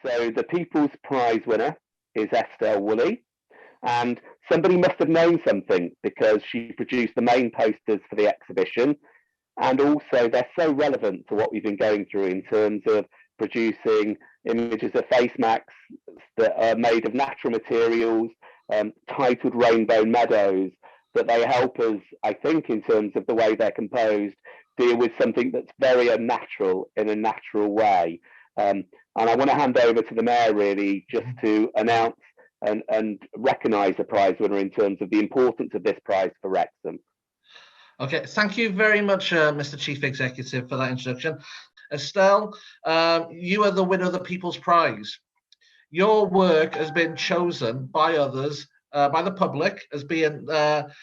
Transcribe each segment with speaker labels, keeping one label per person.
Speaker 1: So the People's Prize winner is Estelle Woolley, and somebody must have known something because she produced the main posters for the exhibition, and also they're so relevant to what we've been going through in terms of producing images of face masks that are made of natural materials, titled Rainbow Meadows, that they help us, I think, in terms of the way they're composed, deal with something that's very unnatural in a natural way. And I want to hand over to the Mayor really just to announce and recognise the prize winner in terms of the importance of this prize for Wrecsam.
Speaker 2: Okay, thank you very much, Mr. Chief Executive, for that introduction. Estelle, you are the winner of the People's Prize. Your work has been chosen by others, by the public, as being the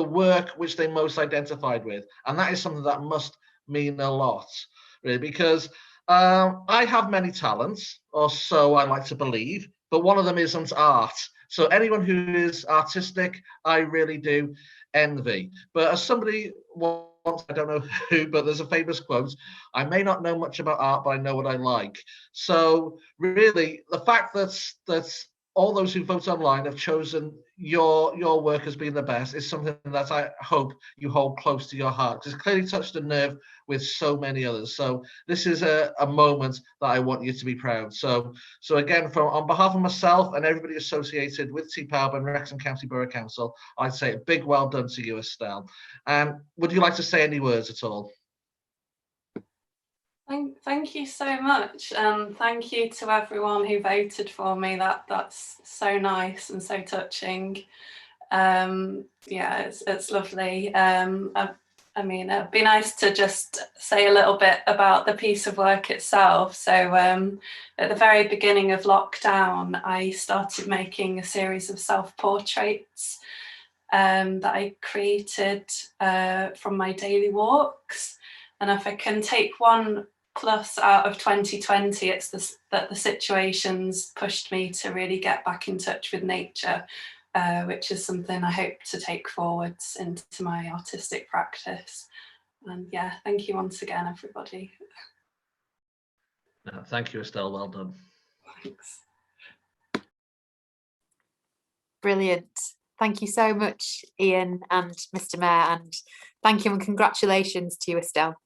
Speaker 2: work which they most identified with, and that is something that must mean a lot, really, because I have many talents, or so I like to believe, but one of them isn't art. So anyone who is artistic, I really do envy. But as somebody once, I don't know who, but there's a famous quote, I may not know much about art, but I know what I like. So really, the fact that all those who vote online have chosen your work as being the best is something that I hope you hold close to your heart, because it's clearly touched a nerve with so many others. So this is a moment that I want you to be proud. So again, on behalf of myself and everybody associated with TPAB and Wrexham County Borough Council, I'd say a big well done to you, Estelle. Would you like to say any words at all?
Speaker 3: Thank you so much, and thank you to everyone who voted for me. That's so nice and so touching. Yeah, it's lovely. I mean, it'd be nice to just say a little bit about the piece of work itself. So at the very beginning of lockdown, I started making a series of self-portraits that I created from my daily walks. And if I can take one plus out of 2020, it's that the situations pushed me to really get back in touch with nature, which is something I hope to take forwards into my artistic practice. And yeah, thank you once again, everybody.
Speaker 2: Thank you, Estelle, well done.
Speaker 3: Thanks.
Speaker 4: Brilliant. Thank you so much, Ian and Mr. Mayor, and thank you and congratulations to you, Estelle.